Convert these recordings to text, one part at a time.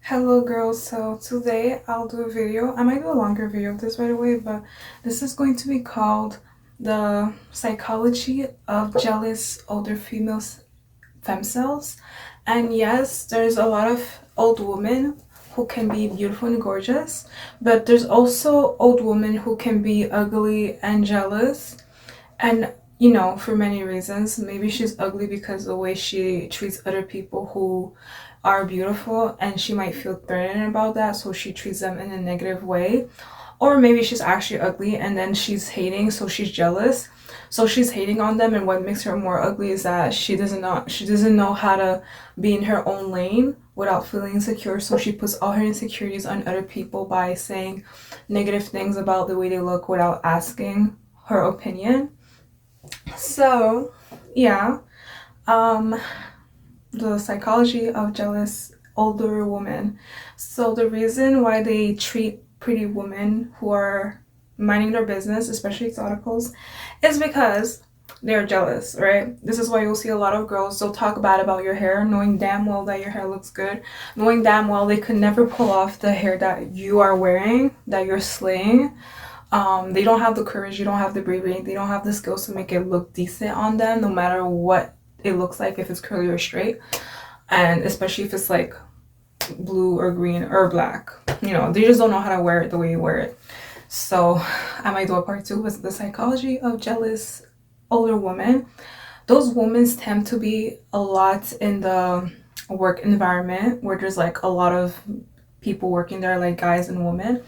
Hello girls, so today I'll do a video. I might do a longer video of this by the way, but this is going to be called the psychology of jealous older females themselves. And yes, there's a lot of old women who can be beautiful and gorgeous, but there's also old women who can be ugly and jealous. And for many reasons. Maybe she's ugly because the way she treats other people who are beautiful, and she might feel threatened about that, so she treats them in a negative way. Or maybe she's actually ugly and then she's hating, so she's jealous. So she's hating on them, and what makes her more ugly is that she doesn't know how to be in her own lane without feeling insecure. So she puts all her insecurities on other people by saying negative things about the way they look without asking her opinion. So, yeah, um, the psychology of jealous older women. So, the reason why they treat pretty women who are minding their business, especially exoticals, is because they're jealous, right? This is why you'll see a lot of girls, they'll talk bad about your hair, knowing damn well that your hair looks good, knowing damn well they could never pull off the hair that you are wearing, that you're slaying. They don't have the courage, you don't have the bravery, they don't have the skills to make it look decent on them, no matter what it looks like, if it's curly or straight, and especially if it's like blue or green or black. They just don't know how to wear it the way you wear it. So I might do a part two with the psychology of jealous older women. Those women tend to be a lot in the work environment where there's like a lot of people working there, like guys and women.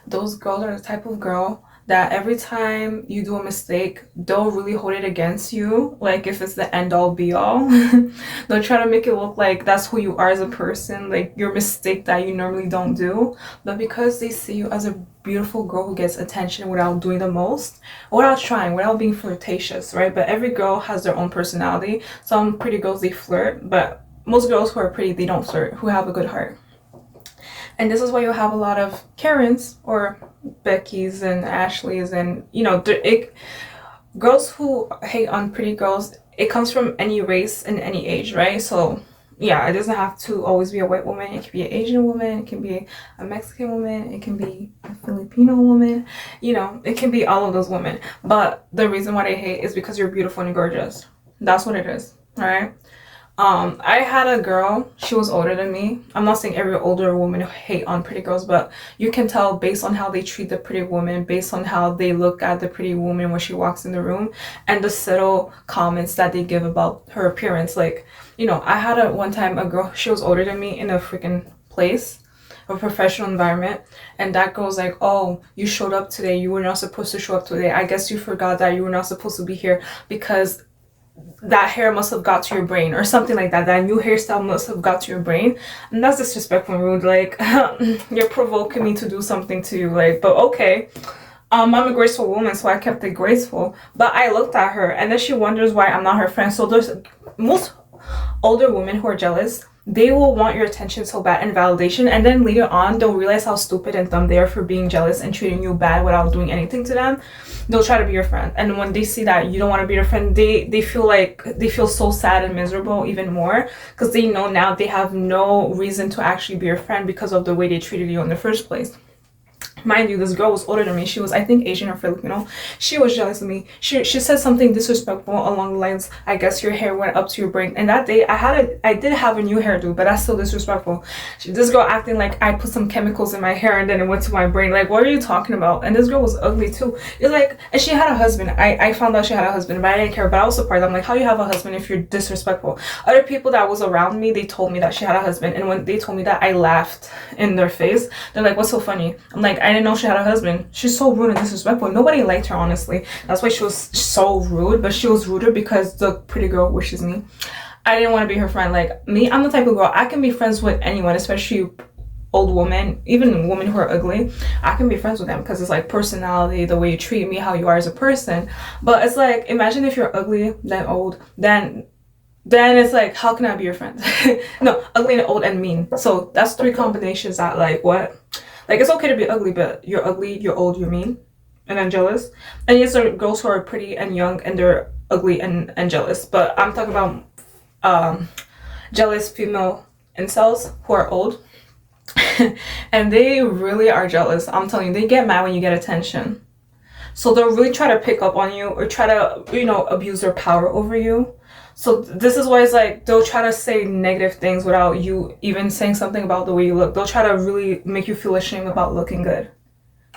Those girls are the type of girl that every time you do a mistake, they'll really hold it against you. Like if it's the end all be all, they'll try to make it look like that's who you are as a person, like your mistake that you normally don't do. But because they see you as a beautiful girl who gets attention without doing the most, without trying, without being flirtatious, right? But every girl has their own personality. Some pretty girls, they flirt, but most girls who are pretty, they don't flirt, who have a good heart. And this is why you have a lot of Karens or Beckys and Ashleys, and girls who hate on pretty girls. It comes from any race and any age, right? So yeah, it doesn't have to always be a white woman. It can be an Asian woman, it can be a Mexican woman, it can be a Filipino woman, it can be all of those women. But the reason why they hate is because you're beautiful and gorgeous. That's what it is, all right? I had a girl, she was older than me. I'm not saying every older woman hate on pretty girls, but you can tell based on how they treat the pretty woman, based on how they look at the pretty woman when she walks in the room, and the subtle comments that they give about her appearance. Like, I had one time a girl, she was older than me in a freaking place, a professional environment, and that girl's like, oh, you showed up today, you were not supposed to show up today, I guess you forgot that you were not supposed to be here because that hair must have got to your brain, or something like that. That new hairstyle must have got to your brain. And that's disrespectful and rude. Like, you're provoking me to do something to you. Like, but okay. I'm a graceful woman, so I kept it graceful. But I looked at her, and then she wonders why I'm not her friend. So there's most older women who are jealous. They will want your attention so bad and validation, and then later on they'll realize how stupid and dumb they are for being jealous and treating you bad without doing anything to them. They'll try to be your friend, and when they see that you don't want to be their friend, they feel so sad and miserable even more, because they know now they have no reason to actually be your friend because of the way they treated you in the first place. Mind you, this girl was older than me. She was, I think, Asian or Filipino. She was jealous of me. She said something disrespectful along the lines, I guess your hair went up to your brain. And that day, I did have a new hairdo, but that's still disrespectful. This girl acting like I put some chemicals in my hair and then it went to my brain. Like, what are you talking about? And this girl was ugly too. It's like, and she had a husband. I found out she had a husband, but I didn't care. But I was surprised. I'm like, how you have a husband if you're disrespectful? Other people that was around me, they told me that she had a husband. And when they told me that, I laughed in their face. They're like, what's so funny? I'm like, I didn't know she had a husband. She's so rude and disrespectful. Nobody liked her, honestly. That's why she was so rude. But she was ruder because the pretty girl wishes me. I didn't want to be her friend. Like me, I'm the type of girl, I can be friends with anyone, especially old women, even women who are ugly. I can be friends with them because it's like personality, the way you treat me, how you are as a person. But it's like, imagine if you're ugly, then old, then it's like, how can I be your friend? No, ugly and old and mean. So that's three combinations that, like, what? Like, it's okay to be ugly, but you're ugly, you're old, you're mean, and then jealous. And yes, there are girls who are pretty and young and they're ugly and jealous. But I'm talking about jealous female incels who are old. And they really are jealous. I'm telling you, they get mad when you get attention. So they'll really try to pick up on you or try to, abuse their power over you. So this is why it's like they'll try to say negative things without you even saying something about the way you look. They'll try to really make you feel ashamed about looking good.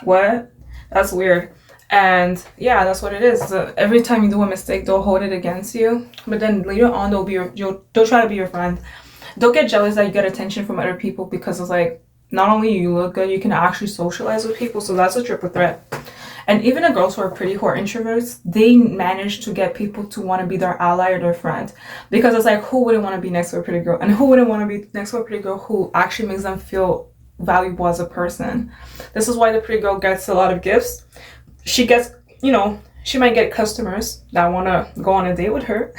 What? That's weird. And yeah, that's what it is. So every time you do a mistake, they'll hold it against you. But then later on, they'll try to be your friend. They'll get jealous that you get attention from other people because it's like not only you look good, you can actually socialize with people. So that's a triple threat. And even the girls who are pretty, who are introverts, they manage to get people to want to be their ally or their friend. Because it's like, who wouldn't want to be next to a pretty girl? And who wouldn't want to be next to a pretty girl who actually makes them feel valuable as a person? This is why the pretty girl gets a lot of gifts. She gets, she might get customers that want to go on a date with her.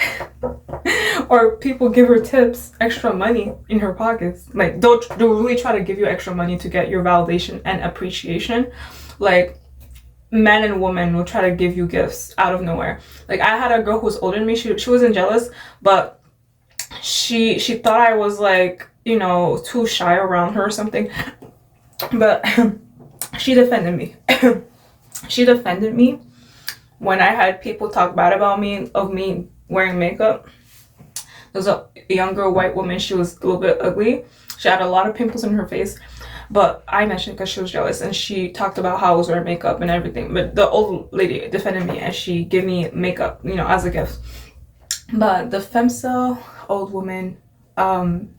Or people give her tips, extra money in her pockets. Like, they'll really try to give you extra money to get your validation and appreciation. Like, men and women will try to give you gifts out of nowhere. Like, I had a girl who was older than me. She wasn't jealous, but she thought I was like, too shy around her or something. But she defended me. She defended me when I had people talk bad about me, of me wearing makeup. There was a younger white woman. She was a little bit ugly. She had a lot of pimples in her face. But I mentioned because she was jealous, and she talked about how I was wearing makeup and everything. But the old lady defended me, and she gave me makeup, as a gift. But the femcel old woman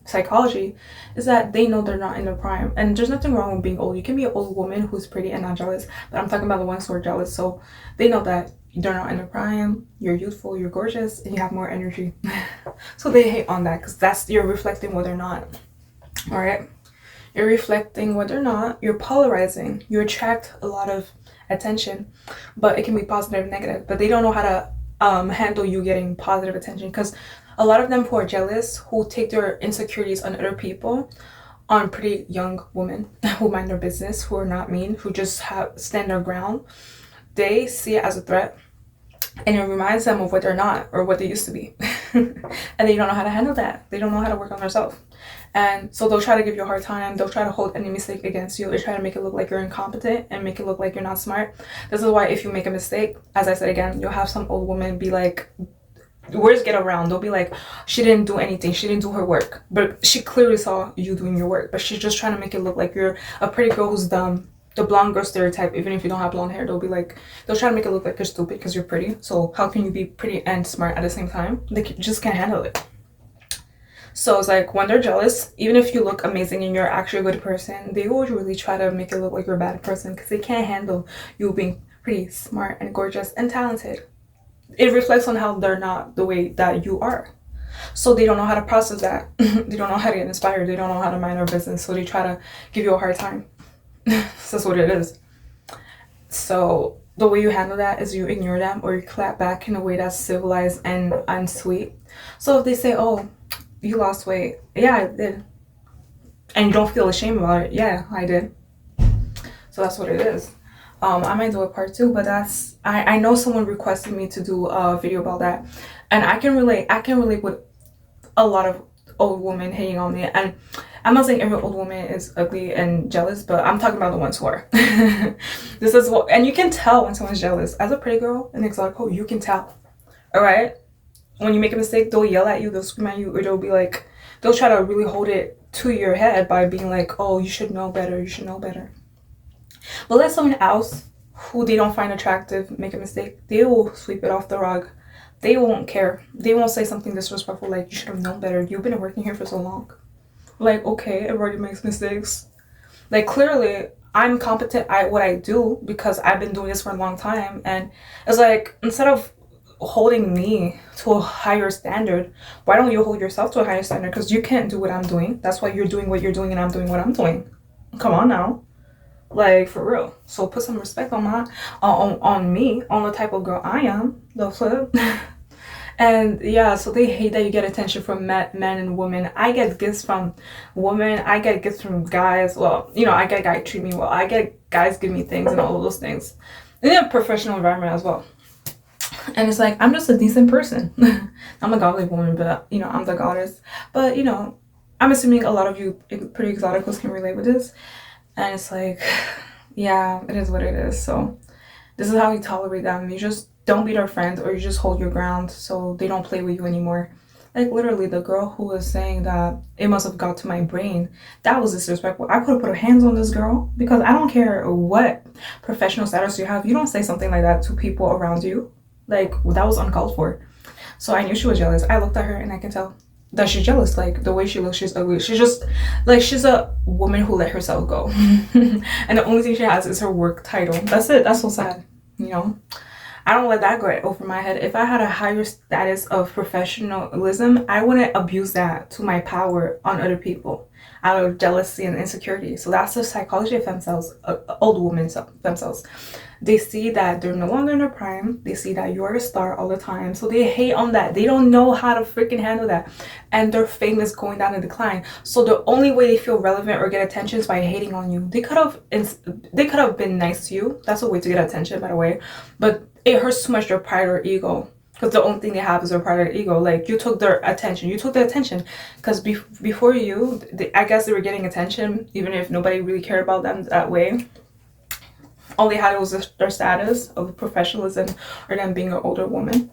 psychology is that they know they're not in their prime, and there's nothing wrong with being old. You can be an old woman who's pretty and not jealous, but I'm talking about the ones who are jealous. So they know that they're not in their prime, you're youthful, you're gorgeous, and you have more energy. So they hate on that because you're reflecting what they're not. All right, you're reflecting what they're not. You're polarizing. You attract a lot of attention, but it can be positive and negative. But they don't know how to handle you getting positive attention, because a lot of them who are jealous, who take their insecurities on other people, on pretty young women who mind their business, who are not mean, who just stand their ground, they see it as a threat, and it reminds them of what they're not or what they used to be. And they don't know how to handle that. They don't know how to work on themselves. And so they'll try to give you a hard time. They'll try to hold any mistake against you. They try to make it look like you're incompetent and make it look like you're not smart. This is why if you make a mistake, as I said again, you'll have some old woman be like, words get around. They'll be like, she didn't do anything. She didn't do her work. But she clearly saw you doing your work. But she's just trying to make it look like you're a pretty girl who's dumb. The blonde girl stereotype, even if you don't have blonde hair, they'll try to make it look like you're stupid because you're pretty. So how can you be pretty and smart at the same time? They just can't handle it. So it's like when they're jealous, even if you look amazing and you're actually a good person, they will really try to make it look like you're a bad person because they can't handle you being pretty, smart, and gorgeous and talented. It reflects on how they're not the way that you are. So they don't know how to process that. They don't know how to get inspired. They don't know how to mind their business. So they try to give you a hard time. That's what it is. So the way you handle that is you ignore them or you clap back in a way that's civilized and sweet. So if they say, oh, you lost weight, yeah, I did, and you don't feel ashamed about it, yeah, I did. So that's what it is. I might do a part 2, but I know someone requested me to do a video about that, and I can relate with a lot of old women hating on me. And I'm not saying every old woman is ugly and jealous, but I'm talking about the ones who are. This is what, and you can tell when someone's jealous. As a pretty girl in exotic, you can tell. All right, when you make a mistake, they'll yell at you, they'll scream at you, or they'll try to really hold it to your head by being like, oh, you should know better, you should know better. But let someone else who they don't find attractive make a mistake, they will sweep it off the rug. They won't care. They won't say something disrespectful like, you should have known better, you've been working here for so long. Like, okay, everybody makes mistakes. Like, clearly I'm competent at what I do because I've been doing this for a long time. And it's like, instead of holding me to a higher standard, why don't you hold yourself to a higher standard? Because you can't do what I'm doing. That's why you're doing what you're doing and I'm doing what I'm doing. Come on now. Like, for real. So put some respect on on me, on the type of girl I am. The flip. And yeah, so they hate that you get attention from men and women. I get gifts from women. I get gifts from guys. Well, I get guys treat me well. I get guys give me things and all of those things. In a professional environment as well. And it's like, I'm just a decent person. I'm a godly woman, but I'm the goddess. But I'm assuming a lot of you pretty exoticals can relate with this. And it's like, yeah, it is what it is. So this is how you tolerate them. You just don't be their friend, or you just hold your ground so they don't play with you anymore. Like literally, the girl who was saying that it must have got to my brain, that was disrespectful. I could have put hands on this girl, because I don't care what professional status you have. You don't say something like that to people around you. Like that was uncalled for. So I knew she was jealous. I looked at her and I can tell that she's jealous. Like the way she looks, she's ugly. She's just like, she's a woman who let herself go. And the only thing she has is her work title. That's it. That's so sad. You know, I don't let that go over my head. If I had a higher status of professionalism, I wouldn't abuse that to my power on other people out of jealousy and insecurity. So that's the psychology of themselves, old women themselves. They see that they're no longer in their prime. They see that you're a star all the time. So they hate on that. They don't know how to freaking handle that. And their fame is going down in decline. So the only way they feel relevant or get attention is by hating on you. They could have been nice to you. That's a way to get attention, by the way. But it hurts too much their pride or ego. Because the only thing they have is their pride or ego. Like, you took their attention. You took their attention. Because before you, I guess they were getting attention, even if nobody really cared about them that way. All they had was their status of professionalism, or them being an older woman.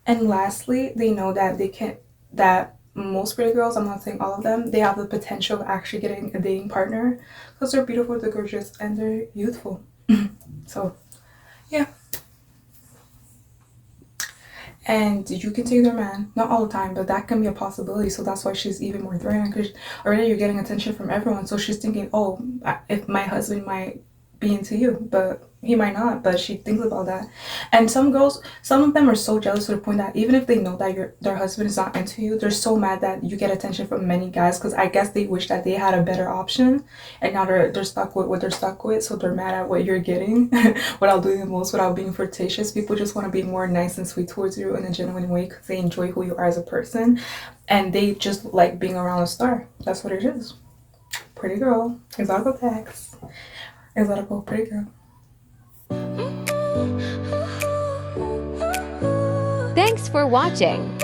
And lastly, they know that that most pretty girls, I'm not saying all of them, they have the potential of actually getting a dating partner, because they're beautiful, they're gorgeous, and they're youthful. So, yeah. And you can take their man, not all the time, but that can be a possibility. So that's why she's even more threatening, because already you're getting attention from everyone. So she's thinking, oh, if my husband might be into you, but he might not. But she thinks about that. And some girls, some of them are so jealous to the point that even if they know that their husband is not into you, they're so mad that you get attention from many guys, because I guess they wish that they had a better option, and now they're stuck with what they're stuck with. So they're mad at what you're getting without doing the most, without being flirtatious. People just want to be more nice and sweet towards you in a genuine way, because they enjoy who you are as a person, and they just like being around a star. That's what it is. Pretty girl, exotic text, exotic pretty girl. Thanks for watching.